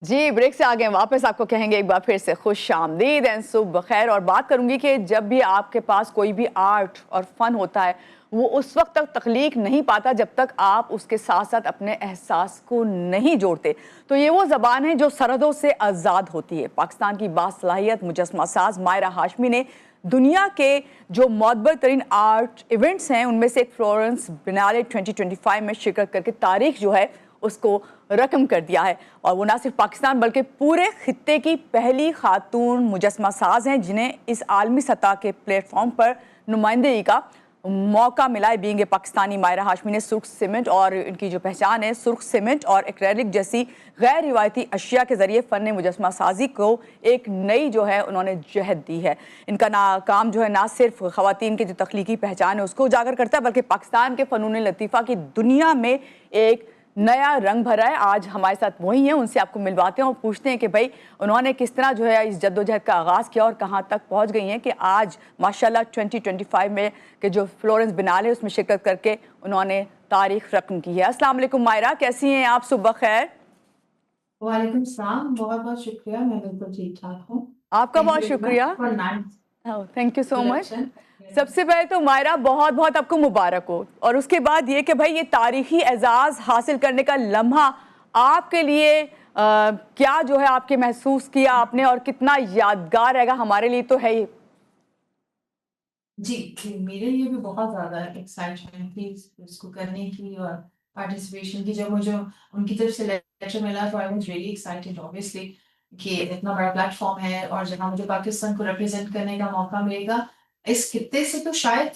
जी, break से आ गए वापस। आपको कहेंगे एक बार फिर से खुश आमदीद एंड सुबह बखैर। और बात करूंगी कि जब भी आपके पास कोई भी आर्ट और फन होता है, वो उस वक्त तक तख्लीक नहीं पाता जब तक आप उसके साथ साथ अपने एहसास को नहीं जोड़ते। तो ये वो ज़बान है जो सरहदों से आज़ाद होती है। पाकिस्तान की बासलाहियत मुजस्मा साज मायरा हाशमी ने दुनिया के जो मोतबर तरीन आर्ट इवेंट्स हैं उनमें से एक फ्लोरेंस बिनाले 2025 में शिरकत करके तारीख जो है उसको रकम कर दिया है। और वो ना सिर्फ पाकिस्तान बल्कि पूरे खित्ते की पहली खातून मुजस्मा साज हैं जिन्हें इस आलमी सतह के प्लेटफॉर्म पर नुमाइंदगी का मौका मिला है। बीइंग ए पाकिस्तानी मायरा हाशमी ने सुर्ख सीमेंट और इनकी जो पहचान है सुर्ख सीमेंट और एक्रेलिक जैसी गैर रिवायती अशिया के जरिए फ़न मुजस्मा साजी को एक नई जो है उन्होंने जहद दी है। इनका काम जो है ना सिर्फ ख़वातीन की जो तख्लीकी पहचान है उसको उजागर करता है बल्कि पाकिस्तान के फ़नून लतीफ़ा की दुनिया में एक नया रंग भरा है। आज हमारे साथ वही हैं, उनसे आपको मिलवाते हैं और पूछते हैं कि भाई उन्होंने किस तरह जो है इस जद्दोजहद का आगाज़ किया और कहाँ तक पहुँच गई हैं कि आज माशाल्लाह 2025 में के जो फ्लोरेंस बिनाले उसमें शिरकत करके उन्होंने तारीख रकम की है। अस्सलाम वालेकुम मायरा, कैसी हैं आप? सुबह खैर। वालेकुम सलाम, बहुत बहुत शुक्रिया। मैं बिल्कुल ठीक ठाक हूँ। आपका थैंक बहुत यू वेरी मच शुक्रिया। For nice thank you so much. Introduction. सबसे पहले तो मायरा बहुत बहुत आपको मुबारक हो, और उसके बाद ये कि भाई ये तारीखी एजाज़ हासिल करने का लम्हा आपके लिए क्या जो है आपके महसूस किया आपने और कितना यादगार रहेगा? हमारे लिए तो है ही। जी, मेरे लिए भी बहुत ज़्यादा एक्साइटमेंट थी इसको करने की और पार्टिसिपेशन की। जब मुझे उनकी तरफ से लेटर मिला तो I was really excited obviously कि इतना बड़ा प्लेटफ़ॉर्म है और जहाँ मुझे पाकिस्तान को रिप्रेज़ेंट करने का मौका मिलेगा। इस खित्ते से तो शायद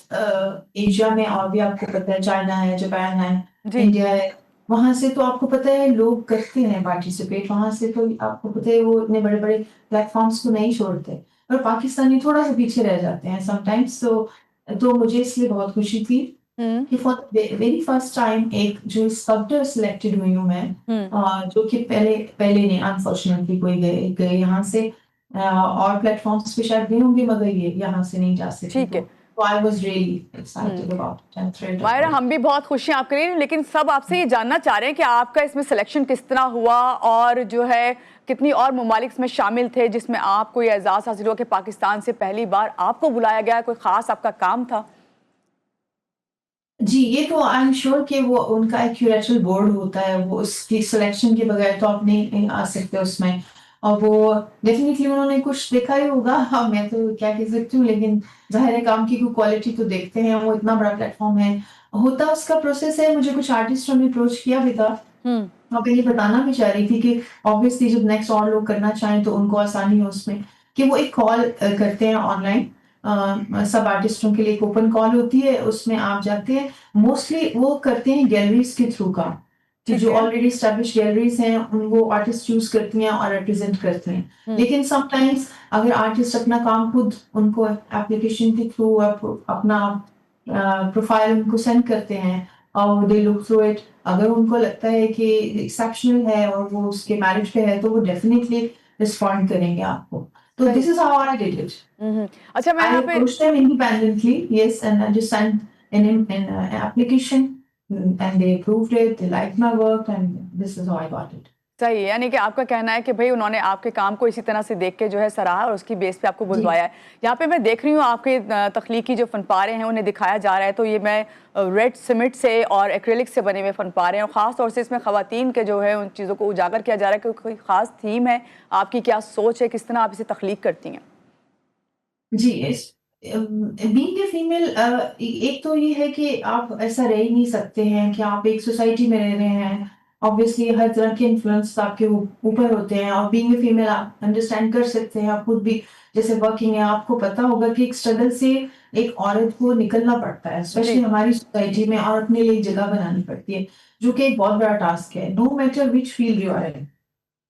एशिया में और भी आपको पता है, चाइना है, जापान है, जी। इंडिया है। वहाँ से तो आपको पता है लोग करते हैं पार्टिसिपेट, वहाँ से तो आपको पता है वो इतने बड़े-बड़े प्लेटफ़ॉर्म्स को नहीं छोड़ते। और पाकिस्तानी थोड़ा-सा पीछे रह जाते हैं समटाइम्स। तो मुझे इसलिए बहुत खुशी थी हम्म। कि for the very first time एक जो स्कल्पटर सिलेक्टेड हुई हूँ मैं, हम्म। जो कि पहले पहले नहीं, अनफॉर्चुनेटली कोई गए गए यहाँ से और प्लेटफॉर्म्स पे शायद गए होंगे मगर ये यहाँ से नहीं जा सके। ठीक है। तो I was really hmm. Excited about it and thrilled Maira, about हम भी बहुत खुशी हैं आपके लिए, लेकिन सब आपसे ये जानना चाह रहे हैं कि आपका इसमें सिलेक्शन किस तरह हुआ और जो है कितनी और ममालिक इसमें शामिल थे जिसमें आपको ये एजाज़ हासिल हुआ कि पाकिस्तान से पहली बार आपको बुलाया गया। कोई ख़ास आपका काम था? जी, ये तो आई एम श्योर कि वो उनका एक क्यूरेटल बोर्ड होता है, वो उसकी सिलेक्शन के बगैर तो आप नहीं आ सकते उसमें। और वो डेफ़िनिटली उन्होंने कुछ देखा ही होगा। हाँ, मैं तो क्या कह सकती हूँ, लेकिन ज़ाहिर है काम की कोई क्वालिटी तो देखते हैं, वो इतना बड़ा प्लेटफ़ॉर्म है। होता उसका प्रोसेस है, मुझे कुछ आर्टिस्टों ने अप्रोच किया भी था। हम्म। मैं ये बताना भी चाह रही थी कि ऑब्वियसली जब नेक्स्ट और लोग करना चाहें तो उनको आसानी हो उसमें, कि वो एक कॉल करते हैं ऑनलाइन। सब आर्टिस्टों के लिए एक ओपन कॉल होती है, उसमें आप जाते हैं। मोस्टली वो करते हैं गैलरीज के थ्रू का, कि ठीक जो है। ऑलरेडी एस्टेब्लिश गैलरीज हैं उन वो आर्टिस्ट चूज करती हैं और रिप्रेजेंट करते हैं। हम्म। लेकिन समटाइम्स अगर आर्टिस्ट अपना काम खुद उनको एप्लीकेशन के थ्रू अपना प्रोफाइल उनको सेंड करते हैं और दे लुक थ्रू इट, अगर उनको लगता है कि एक्सेप्शनल है और वो उसके मैरिज पे है तो वो डेफिनेटली रिस्पॉन्ड करेंगे आपको। तो सही। This is how I did it. अच्छा, मैं I यहाँ पे approached them independently, yes, and I just sent an application, and they approved it. They liked my work, and this is how I got it. सही है, यानी कि आपका कहना है कि भाई उन्होंने आपके काम को इसी तरह से देख के जो है सराहा और उसकी बेस पे आपको जी बुलवाया है। यहाँ पे मैं देख रही हूँ आपके तख्लीकी जो फनपारे हैं उन्हें दिखाया जा रहा है, तो ये मैं रेड सीमेंट से और एक्रेलिक से बने हुए फनपारे हैं और ख़ास तौर से इसमें ख़वातीन के जो है उन चीज़ों को उजागर किया जा रहा है कि कोई ख़ास थीम है आपकी, क्या सोच है, किस तरह आप इसे तख्लीक करती हैं? जी, इस बीइंग ए फीमेल, एक तो ये है कि आप ऐसा रह ही नहीं सकते हैं कि आप एक सोसाइटी में रह रहे हैं। ऑब्वियसली हर तरह के इन्फ्लुएंस आपके ऊपर होते हैं और बीइंग ए फीमेल आप अंडरस्टैंड कर सकते हैं। आप खुद भी जैसे वर्किंग है, आपको पता होगा कि एक स्ट्रगल से एक औरत को निकलना पड़ता है, जी। स्पेशली हमारी सोसाइटी में, और अपने लिए एक जगह बनानी पड़ती है, जो कि एक बहुत बड़ा टास्क है। No matter which field you are in,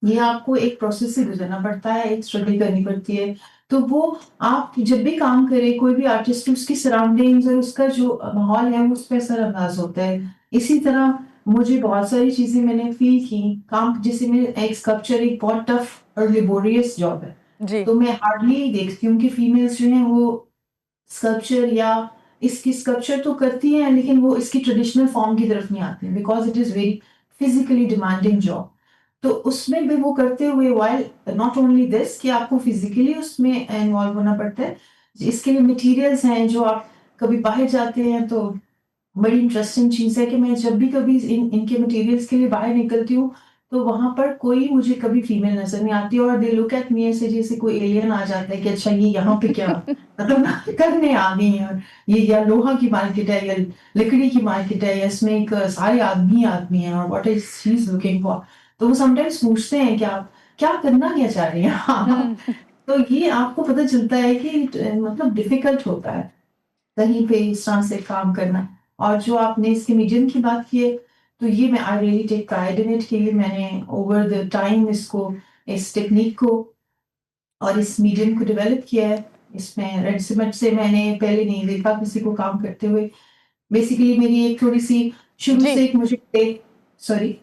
ये आपको एक प्रोसेस से गुजरना पड़ता है, एक स्ट्रगल करनी पड़ती है। तो वो आप जब भी काम करें, कोई भी आर्टिस्ट, उसकी सराउंडिंग्स और उसका जो माहौल है, वो उस पे असर-अंदाज़ होता है। इसी तरह मुझे बहुत सारी चीज़ें मैंने फ़ील की। काम जैसे मैं एक स्कल्पचर एक बहुत टफ और लेबोरियस जॉब है। जी। तो मैं हार्डली देखती हूँ कि फीमेल्स जो हैं वो स्कल्पचर या इसकी स्कल्पचर तो करती हैं, लेकिन वो इसकी ट्रेडिशनल फॉर्म की तरफ नहीं आती हैं, because it is very physically demanding job. तो उसमें भी वो करते हुए वाइल नॉट ओनली दिस कि आपको फिजिकली उसमें इन्वॉल्व होना पड़ता है, इसके लिए मटेरियल्स हैं जो आप कभी बाहर जाते हैं तो बड़ी इंटरेस्टिंग चीज़ है कि मैं जब भी कभी इनके मटेरियल्स के लिए बाहर निकलती हूँ, तो वहाँ पर कोई मुझे कभी फीमेल नज़र नहीं आती और दे लुक एट मी ऐसे जैसे कोई एलियन आ जाता है कि अच्छा ये यहाँ पे क्या मतलब करने आ गई है, और ये या लोहा की मार्केट है या लकड़ी की मार्केट है या इसमें एक सारे आदमी आदमी हैं और what is she is looking for. तो वो समटाइम्स पूछते हैं कि आप क्या करना क्या चाह रही हैं आप? हम्म। तो ये आपको पता चलता है कि मतलब डिफिकल्ट होता है कहीं पे इस तरह से काम करना। और जो आपने इसके मीडियम की बात की है, तो ये मैं I really take pride in it कि ये मैंने ओवर द टाइम इसको, इस टेक्निक को और इस मीडियम को डेवलप किया है। इसमें रेड सिमेंट से मैंने पहले नहीं देखा किसी को काम करते हुए। बेसिकली मेरी एक थोड़ी सी शुरू जी से एक मुझे सॉरी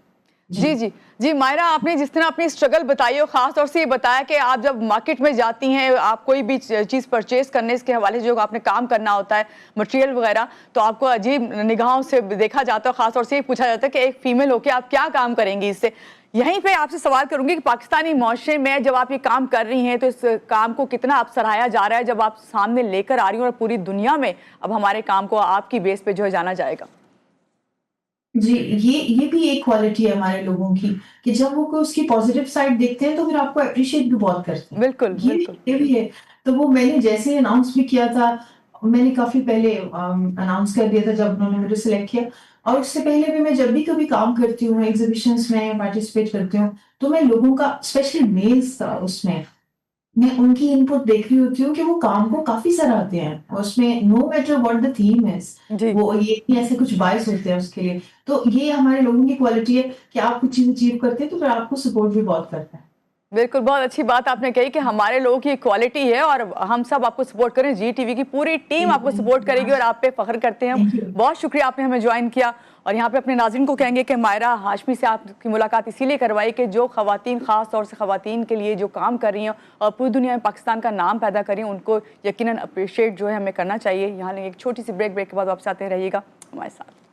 जी जी जी जी मायरा, आपने जिस तरह अपनी स्ट्रगल बताई और ख़ास तौर से ये बताया कि आप जब मार्केट में जाती हैं, आप कोई भी चीज़ परचेज़ करने के हवाले से जो आपने काम करना होता है, मटेरियल वगैरह, तो आपको अजीब निगाहों से देखा जाता है। ख़ास तौर से ये पूछा जाता है कि एक फ़ीमेल होके आप क्या काम करेंगी इससे। यहीं पे आपसे सवाल करूँगी कि पाकिस्तानी माशरे में जब आप ये काम कर रही हैं, तो इस काम को कितना अब सराहा जा रहा है, जब आप सामने लेकर आ रही हैं और पूरी दुनिया में अब हमारे काम को आपकी बेस पे जो है जाना जाएगा? जी, ये भी एक क्वालिटी है हमारे लोगों की कि जब वो कोई उसकी पॉजिटिव साइड देखते हैं तो फिर आपको एप्रिशिएट भी बहुत करते हैं। बिल्कुल, बिल्कुल। ये भी है। तो वो मैंने जैसे ही अनाउंस भी किया था, मैंने काफ़ी पहले अनाउंस कर दिया था जब उन्होंने मुझे सिलेक्ट किया, और उससे पहले भी मैं जब भी कभी काम करती हूँ, एग्ज़िबिशन्स में पार्टिसिपेट करती हूँ, तो मैं लोगों का स्पेशली मेल्स का उसमें मैं उनकी इनपुट देख रही होती हूँ कि वो काम को काफ़ी सराहते हैं और उसमें no matter what the theme is, जी। वो ये नहीं ऐसे कुछ बायस होते हैं उसके लिए। तो ये हमारे लोगों की क्वालिटी है कि आप कुछ चीज़ अचीव करते हैं तो फिर आपको सपोर्ट भी बहुत करता है। बिल्कुल, बहुत अच्छी बात आपने कही कि हमारे लोगों की क्वालिटी है और हम सब आपको सपोर्ट करें, जी टीवी की पूरी टीम आपको सपोर्ट करेगी और आप पे फ़ख्र करते हैं हम। Thank you. बहुत शुक्रिया आपने हमें जॉइन किया और यहाँ पे अपने नाज़रीन को कहेंगे कि मायरा हाशमी से आपकी मुलाकात इसीलिए करवाई कि जो ख़वातीन ख़ास तौर से ख़वातीन के लिए जो काम कर रही हैं और पूरी दुनिया में पाकिस्तान का नाम पैदा कर रही हैं, उनको यकीनन अप्रिशिएट जो है हमें करना चाहिए। यहाँ लेंगे एक छोटी सी ब्रेक के बाद वापस आते रहिएगा हमारे साथ।